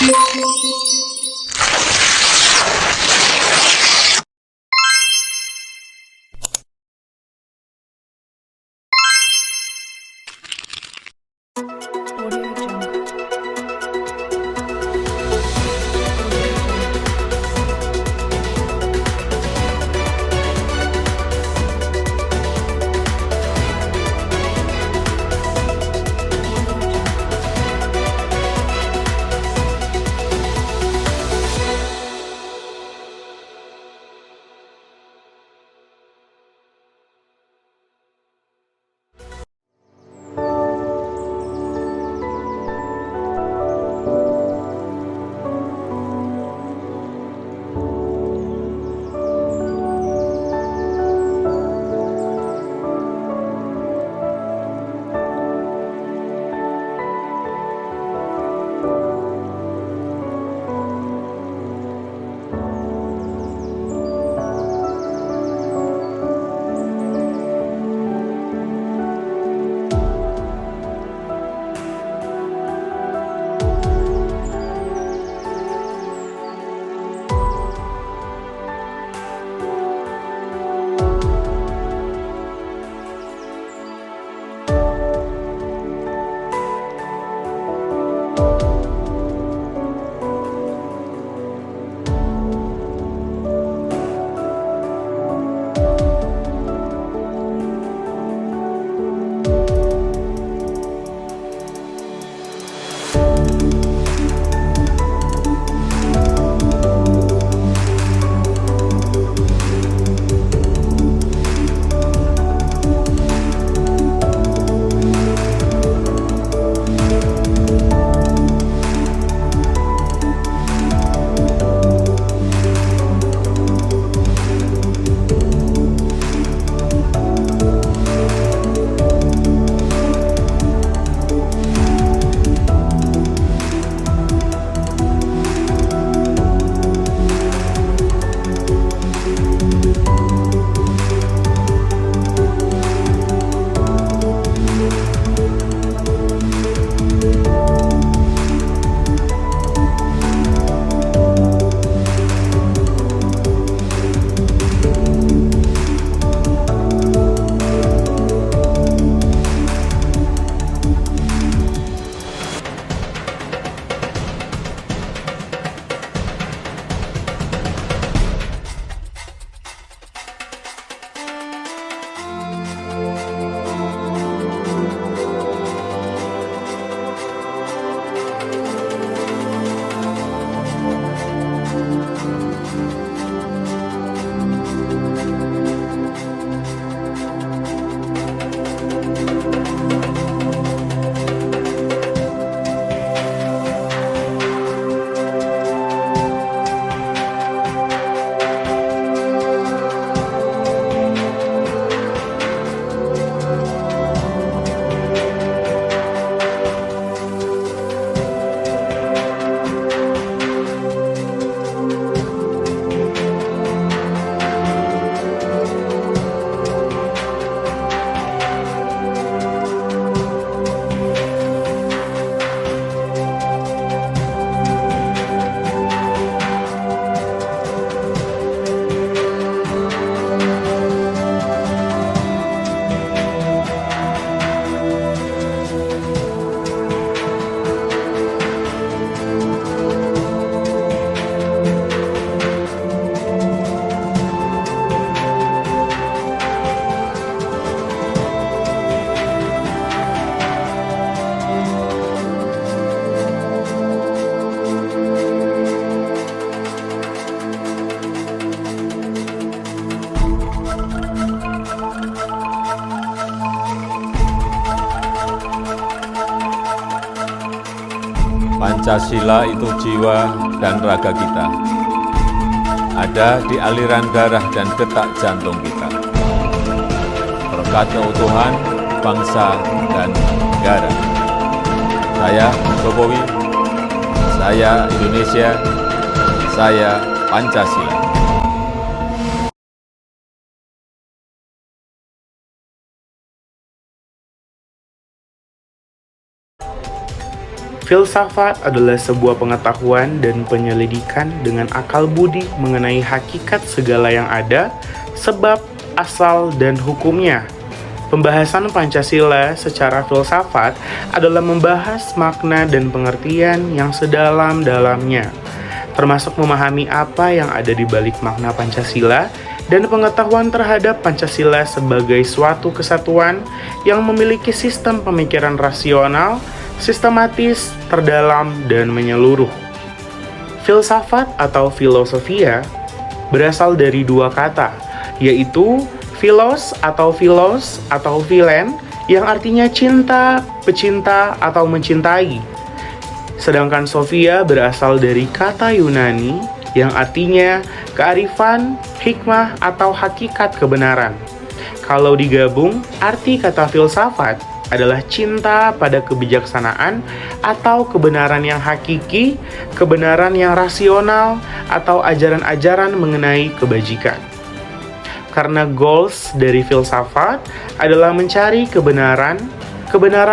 Audio Jungle. Pancasila itu jiwa dan raga kita. Ada di aliran darah dan detak jantung kita. Berkat keutuhan bangsa dan negara. Saya Jokowi, saya Indonesia, saya Pancasila. Filsafat adalah sebuah pengetahuan dan penyelidikan dengan akal budi mengenai hakikat segala yang ada, sebab, asal, dan hukumnya. Pembahasan Pancasila secara filsafat adalah membahas makna dan pengertian yang sedalam-dalamnya, termasuk memahami apa yang ada di balik makna Pancasila dan pengetahuan terhadap Pancasila sebagai suatu kesatuan yang memiliki sistem pemikiran rasional, sistematis, terdalam, dan menyeluruh. Filsafat atau filosofia berasal dari dua kata, yaitu philos atau philen, yang artinya cinta, pecinta, atau mencintai. Sedangkan Sophia berasal dari kata Yunani yang artinya kearifan, hikmah, atau hakikat kebenaran. Kalau digabung, arti kata filsafat adalah cinta pada kebijaksanaan atau kebenaran yang hakiki, kebenaran yang rasional, atau ajaran-ajaran mengenai kebajikan. Karena goals dari filsafat adalah mencari kebenaran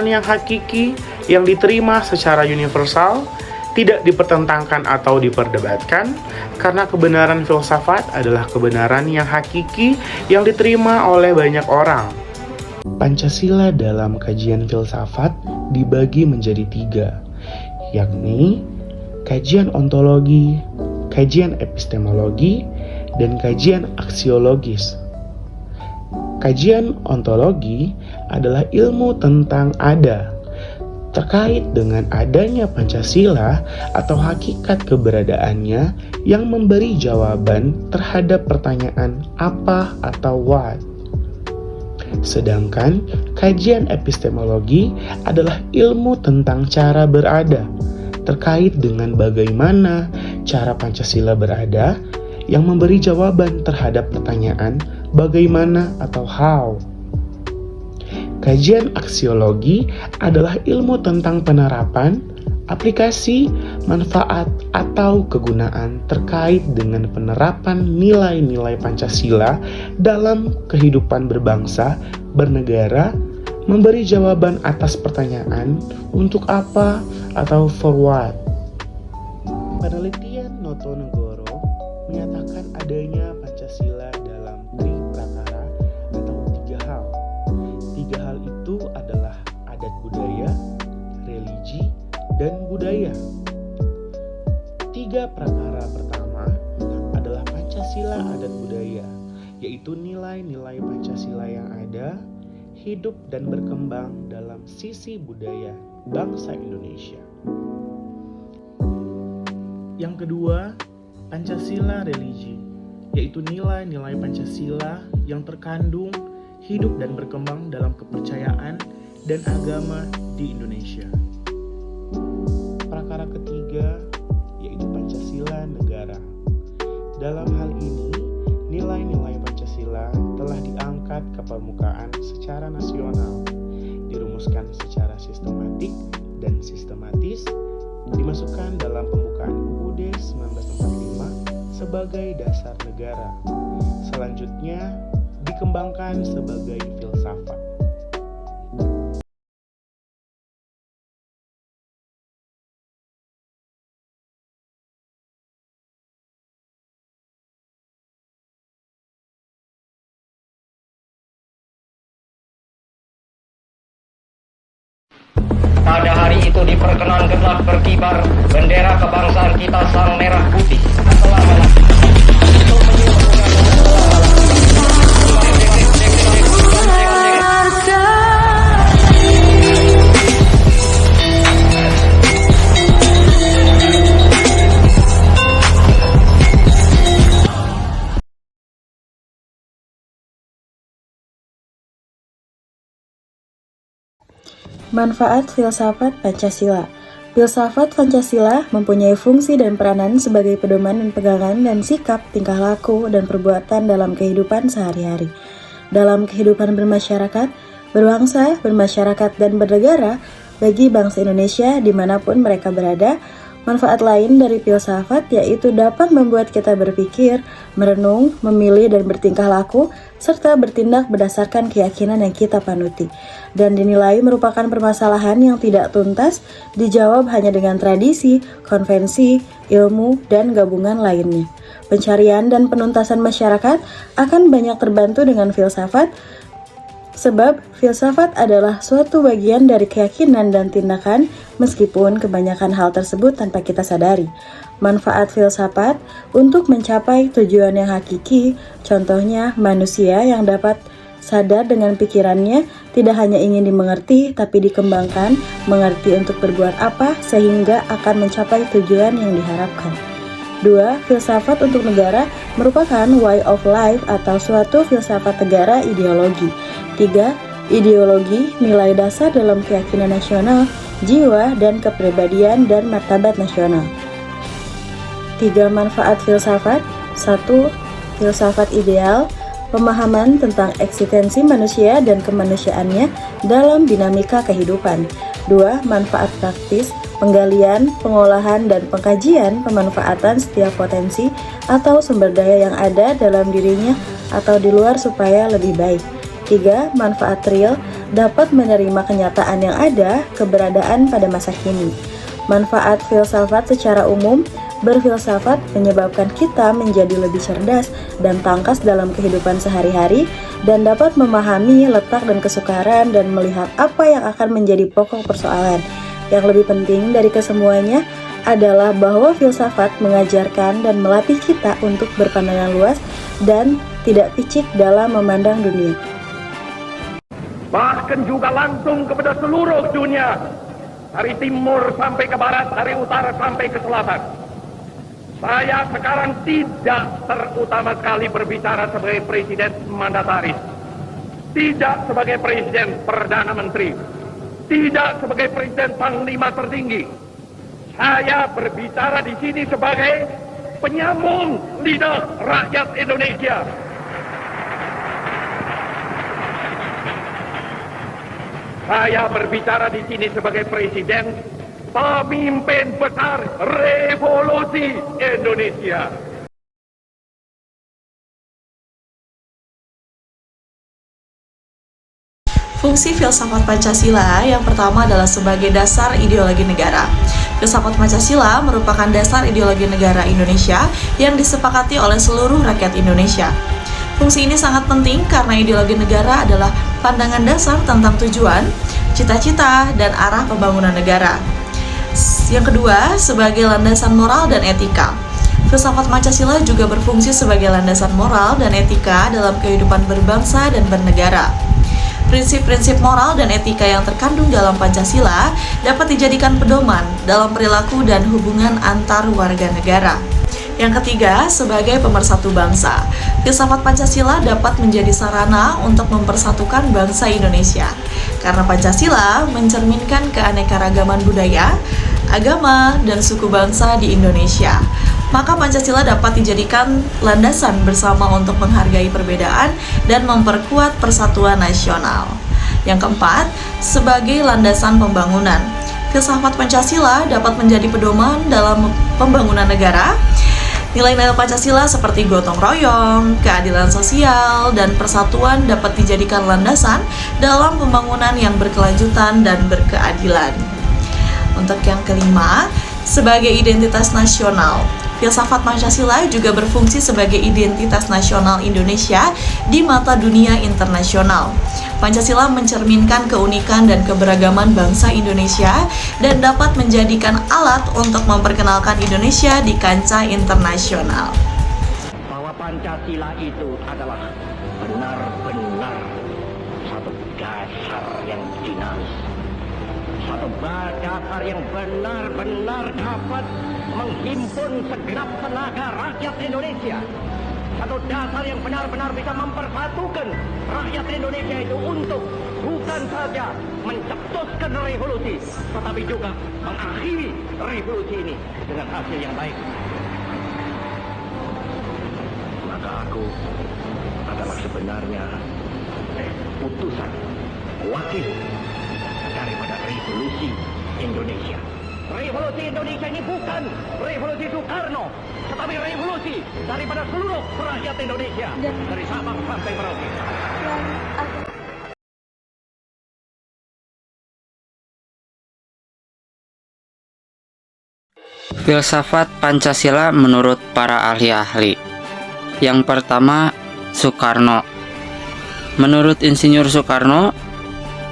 yang hakiki, yang diterima secara universal, tidak dipertentangkan atau diperdebatkan, karena kebenaran filsafat adalah kebenaran yang hakiki yang diterima oleh banyak orang. Pancasila dalam kajian filsafat dibagi menjadi 3, yakni kajian ontologi, kajian epistemologi, dan kajian aksiologis. Kajian ontologi adalah ilmu tentang ada, terkait dengan adanya Pancasila atau hakikat keberadaannya yang memberi jawaban terhadap pertanyaan apa atau what. Sedangkan kajian epistemologi adalah ilmu tentang cara berada, terkait dengan bagaimana cara Pancasila berada, yang memberi jawaban terhadap pertanyaan bagaimana atau how. Kajian aksiologi adalah ilmu tentang penerapan, aplikasi, manfaat, atau kegunaan terkait dengan penerapan nilai-nilai Pancasila dalam kehidupan berbangsa, bernegara, memberi jawaban atas pertanyaan untuk apa atau for what. Penelitian Noto Negoro menyatakan adanya Pancasila dalam triprakara atau 3 hal. 3 hal itu adalah adat budaya, religi, dan budaya. 3 prakara pertama adalah Pancasila adat budaya, yaitu nilai-nilai Pancasila yang ada, hidup dan berkembang dalam sisi budaya bangsa Indonesia. Yang kedua, Pancasila religi, yaitu nilai-nilai Pancasila yang terkandung, hidup dan berkembang dalam kepercayaan dan agama di Indonesia. Prakara ketiga, yaitu Pancasila negara. Dalam hal ini, nilai-nilai Pancasila telah diangkat ke permukaan secara nasional, dirumuskan secara sistematik dan sistematis, dimasukkan dalam pembukaan UUD 1945 sebagai dasar negara. Selanjutnya, dikembangkan sebagai filsafat. Pada hari itu diperkenankanlah berkibar bendera kebangsaan kita sang merah putih. Manfaat filsafat Pancasila. Filsafat Pancasila mempunyai fungsi dan peranan sebagai pedoman dan pegangan dan sikap, tingkah laku, dan perbuatan dalam kehidupan sehari-hari. Dalam kehidupan bermasyarakat, berbangsa, bermasyarakat, dan bernegara, bagi bangsa Indonesia dimanapun mereka berada, Manfaat lain dari filsafat yaitu dapat membuat kita berpikir, merenung, memilih dan bertingkah laku, serta bertindak berdasarkan keyakinan yang kita panuti. Dan dinilai merupakan permasalahan yang tidak tuntas, dijawab hanya dengan tradisi, konvensi, ilmu, dan gabungan lainnya. Pencarian dan penuntasan masyarakat akan banyak terbantu dengan filsafat, sebab filsafat adalah suatu bagian dari keyakinan dan tindakan meskipun kebanyakan hal tersebut tanpa kita sadari. Manfaat filsafat untuk mencapai tujuan yang hakiki, contohnya manusia yang dapat sadar dengan pikirannya tidak hanya ingin dimengerti tapi dikembangkan, mengerti untuk berbuat apa sehingga akan mencapai tujuan yang diharapkan. 2. Filsafat untuk negara merupakan way of life atau suatu filsafat negara ideologi. 3. Ideologi nilai dasar dalam keyakinan nasional, jiwa, dan kepribadian dan martabat nasional. 3. Manfaat filsafat. 1. Filsafat ideal, pemahaman tentang eksistensi manusia dan kemanusiaannya dalam dinamika kehidupan. 2. Manfaat praktis, penggalian, pengolahan, dan pengkajian pemanfaatan setiap potensi atau sumber daya yang ada dalam dirinya atau di luar supaya lebih baik. 3. Manfaat real, dapat menerima kenyataan yang ada, keberadaan pada masa kini. Manfaat filsafat secara umum, berfilsafat menyebabkan kita menjadi lebih cerdas dan tangkas dalam kehidupan sehari-hari dan dapat memahami letak dan kesukaran dan melihat apa yang akan menjadi pokok persoalan. Yang lebih penting dari kesemuanya adalah bahwa filsafat mengajarkan dan melatih kita untuk berpandangan luas dan tidak picik dalam memandang dunia. Bahkan juga langsung kepada seluruh dunia, dari timur sampai ke barat, dari utara sampai ke selatan. Saya sekarang tidak terutama sekali berbicara sebagai presiden mandataris, tidak sebagai presiden perdana menteri, tidak sebagai presiden panglima tertinggi. Saya berbicara di sini sebagai penyambung lidah rakyat Indonesia. Saya berbicara di sini sebagai presiden pemimpin besar revolusi Indonesia. Fungsi filsafat Pancasila yang pertama adalah sebagai dasar ideologi negara. Filsafat Pancasila merupakan dasar ideologi negara Indonesia yang disepakati oleh seluruh rakyat Indonesia. Fungsi ini sangat penting karena ideologi negara adalah pandangan dasar tentang tujuan, cita-cita, dan arah pembangunan negara. Yang kedua, sebagai landasan moral dan etika. Filsafat Pancasila juga berfungsi sebagai landasan moral dan etika dalam kehidupan berbangsa dan bernegara. Prinsip-prinsip moral dan etika yang terkandung dalam Pancasila dapat dijadikan pedoman dalam perilaku dan hubungan antar warga negara. Yang ketiga, sebagai pemersatu bangsa. Filsafat Pancasila dapat menjadi sarana untuk mempersatukan bangsa Indonesia. Karena Pancasila mencerminkan keanekaragaman budaya, agama, dan suku bangsa di Indonesia. Maka Pancasila dapat dijadikan landasan bersama untuk menghargai perbedaan dan memperkuat persatuan nasional. Yang keempat, sebagai landasan pembangunan. Filsafat Pancasila dapat menjadi pedoman dalam pembangunan negara. Nilai-nilai Pancasila seperti gotong royong, keadilan sosial, dan persatuan dapat dijadikan landasan dalam pembangunan yang berkelanjutan dan berkeadilan. Untuk yang kelima, sebagai identitas nasional. Filsafat Pancasila juga berfungsi sebagai identitas nasional Indonesia di mata dunia internasional. Pancasila mencerminkan keunikan dan keberagaman bangsa Indonesia dan dapat menjadikan alat untuk memperkenalkan Indonesia di kancah internasional. Bahwa Pancasila itu adalah benar-benar satu dasar yang dinamis, satu dasar yang benar-benar dapat menghimpun segenap tenaga rakyat Indonesia, satu dasar yang benar-benar bisa mempersatukan rakyat Indonesia itu untuk bukan saja mencetuskan revolusi, tetapi juga mengakhiri revolusi ini dengan hasil yang baik. Maka aku adalah sebenarnya utusan, wakil daripada revolusi Indonesia. Revolusi Indonesia ini bukan revolusi Soekarno, tetapi revolusi daripada seluruh rakyat Indonesia, dari Sabang sampai Merauke. Filsafat Pancasila menurut para ahli-ahli. Yang pertama, Soekarno. Menurut Insinyur Soekarno,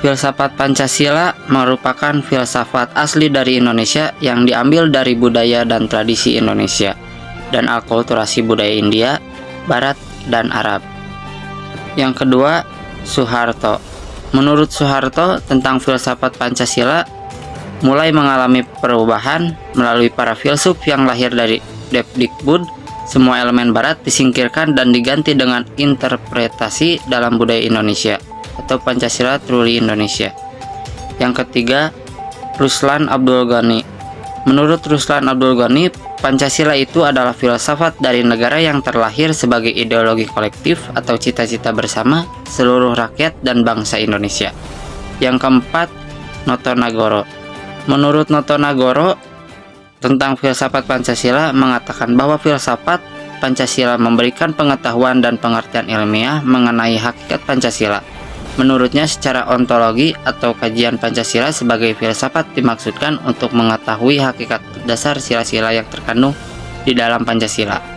filsafat Pancasila merupakan filsafat asli dari Indonesia yang diambil dari budaya dan tradisi Indonesia dan akulturasi budaya India, Barat, dan Arab. Yang kedua, Soeharto. Menurut Soeharto, tentang filsafat Pancasila mulai mengalami perubahan melalui para filsuf yang lahir dari Depdikbud. Semua elemen barat disingkirkan dan diganti dengan interpretasi dalam budaya Indonesia atau Pancasila Truly Indonesia. Yang ketiga, Ruslan Abdul Ghani. Menurut Ruslan Abdul Ghani, Pancasila itu adalah filsafat dari negara yang terlahir sebagai ideologi kolektif atau cita-cita bersama seluruh rakyat dan bangsa Indonesia. Yang keempat, Noto Nagoro. Menurut Noto Nagoro, tentang filsafat Pancasila mengatakan bahwa filsafat Pancasila memberikan pengetahuan dan pengertian ilmiah mengenai hakikat Pancasila. Menurutnya, secara ontologi atau kajian Pancasila sebagai filsafat dimaksudkan untuk mengetahui hakikat dasar sila-sila yang terkandung di dalam Pancasila.